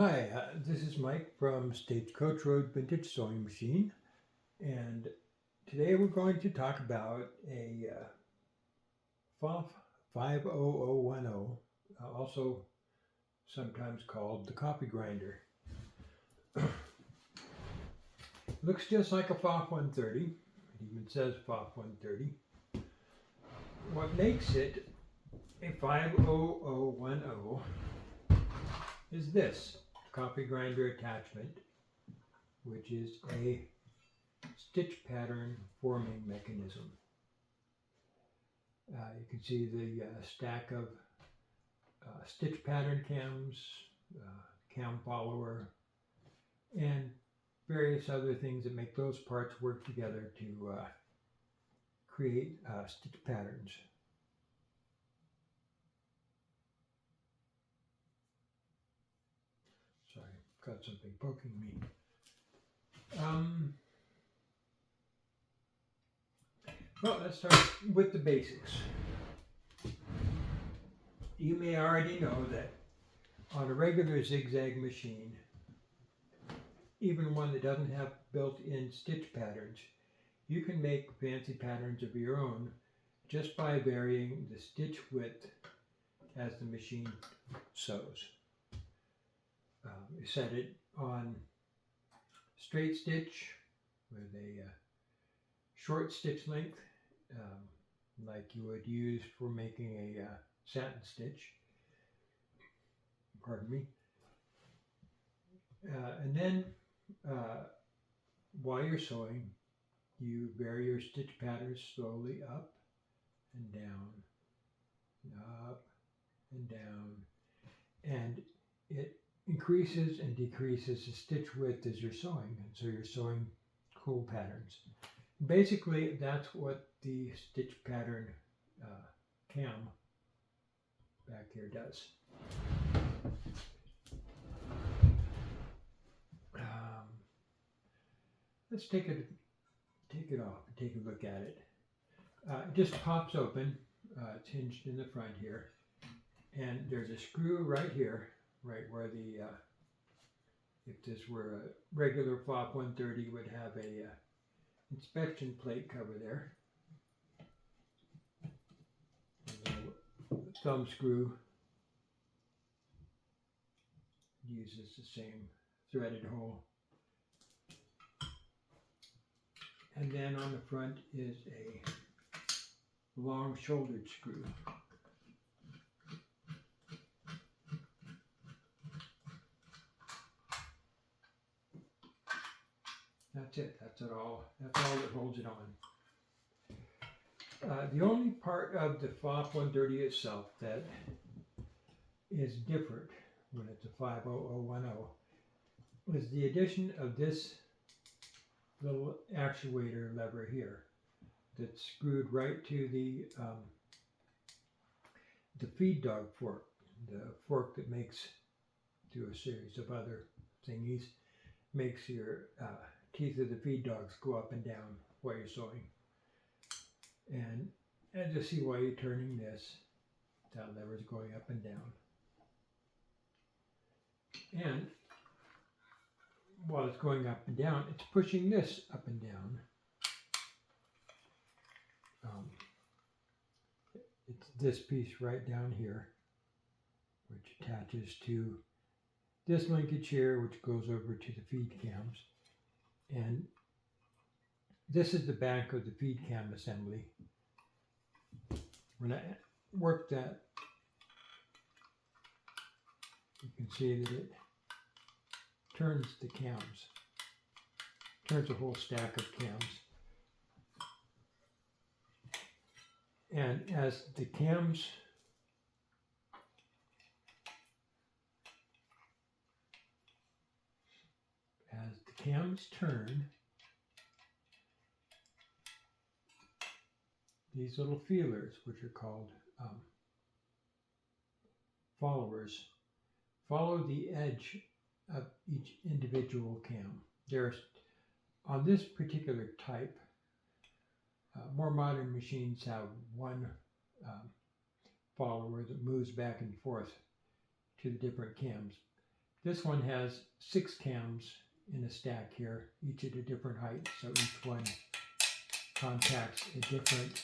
Hi, this is Mike from Stagecoach Road Vintage Sewing Machine, and today we're going to talk about a Pfaff 50010, also sometimes called the coffee grinder. Looks just like a Pfaff 130. It even says Pfaff 130. What makes it a 50010 is this coffee grinder attachment, which is a stitch pattern forming mechanism. You can see the stack of stitch pattern cams, cam follower, and various other things that make those parts work together to create stitch patterns. Sorry, got something poking me. Well, let's start with the basics. You may already know that on a regular zigzag machine, even one that doesn't have built-in stitch patterns, you can make fancy patterns of your own just by varying the stitch width as the machine sews. You set it on straight stitch with a short stitch length, like you would use for making a satin stitch. Pardon me. And then while you're sewing, you vary your stitch patterns slowly up and down, and up and down, and it increases and decreases the stitch width as you're sewing, and so you're sewing cool patterns. Basically, that's what the stitch pattern cam back here does. Let's take it off and take a look at it. It just pops open. It's hinged in the front here, and there's a screw right here, right where the if this were a regular Pfaff 130, would have a inspection plate cover there. A thumb screw uses the same threaded hole. And then on the front is a long shouldered screw. That's it. That's all that holds it on. The only part of the Pfaff 130 itself that is different when it's a 50010 is the addition of this little actuator lever here that's screwed right to the feed dog fork, the fork that makes, through a series of other thingies, makes your teeth of the feed dogs go up and down while you're sewing. And as you see while you're turning this, that lever is going up and down. And while it's going up and down, it's pushing this up and down. It's this piece right down here, which attaches to this linkage here, which goes over to the feed cams. And this is the back of the feed cam assembly. When I work that, you can see that it turns the cams, turns a whole stack of cams. And as the cams turn, these little feelers, which are called followers, follow the edge of each individual cam. There's, on this particular type, more modern machines have one follower that moves back and forth to the different cams. This one has 6 cams in a stack here, each at a different height, so each one contacts a different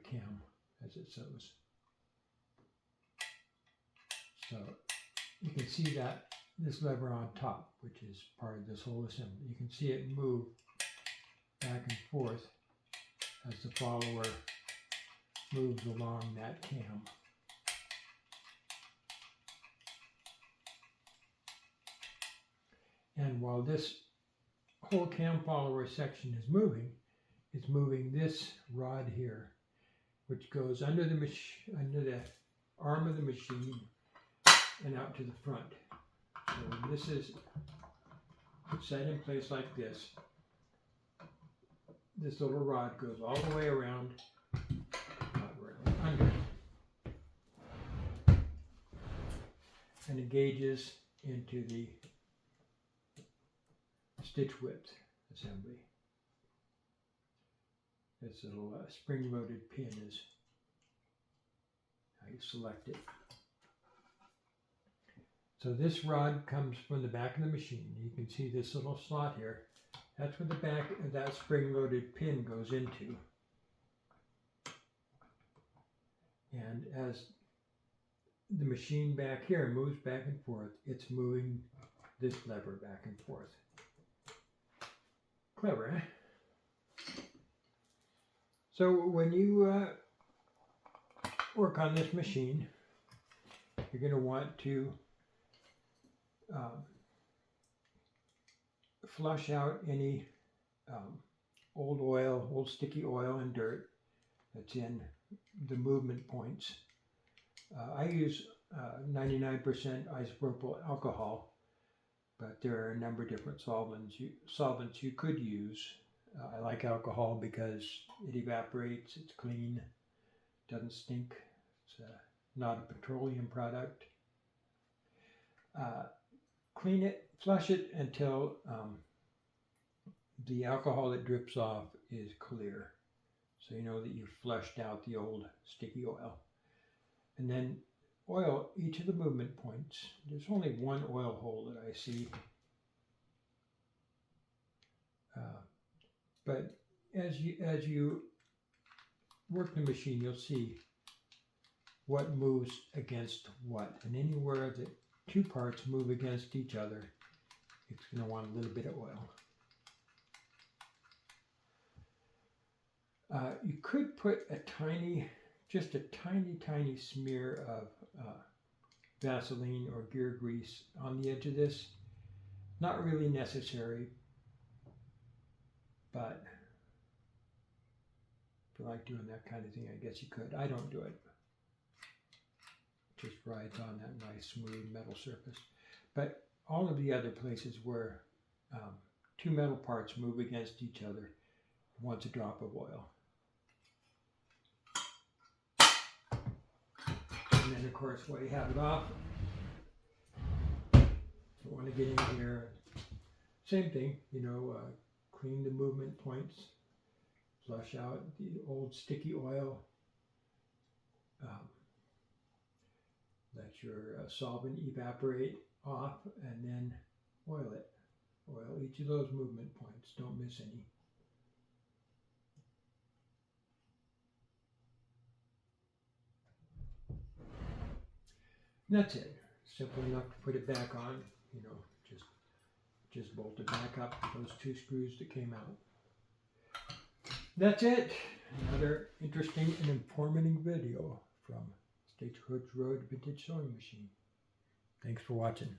cam, as it shows. So you can see that this lever on top, which is part of this whole assembly, you can see it move back and forth as the follower moves along that cam. And while this whole cam follower section is moving, it's moving this rod here, which goes under the arm of the machine and out to the front. So when this is set in place like this, this little rod goes all the way around, under, and engages into the stitch width assembly. This little spring-loaded pin is how you select it. So this rod comes from the back of the machine. You can see this little slot here. That's where the back of that spring-loaded pin goes into. And as the machine back here moves back and forth, it's moving this lever back and forth. Clever, eh? So when you work on this machine, you're going to want to flush out any old sticky oil and dirt that's in the movement points. I use 99% isopropyl alcohol, but there are a number of different solvents you could use. I like alcohol because it evaporates, it's clean, doesn't stink, it's not a petroleum product. Clean it, flush it until the alcohol that drips off is clear. So you know that you've flushed out the old sticky oil. And then oil each of the movement points. There's only one oil hole that I see. But as you work the machine, you'll see what moves against what. And anywhere that two parts move against each other, it's going to want a little bit of oil. You could put just a tiny smear of Vaseline or gear grease on the edge of this. Not really necessary, but if you like doing that kind of thing, I guess you could. I don't do it. Just rides on that nice smooth metal surface. But all of the other places where two metal parts move against each other, wants a drop of oil. And then of course while you have it off, you want to get in here, same thing, clean the movement points, flush out the old sticky oil, let your solvent evaporate off, and then oil it. Oil each of those movement points, don't miss any. And that's it. Simple enough to put it back on, just bolt it back up with those two screws that came out. That's it. Another interesting and informative video from Stagecoach Road Vintage Sewing Machine. Thanks for watching.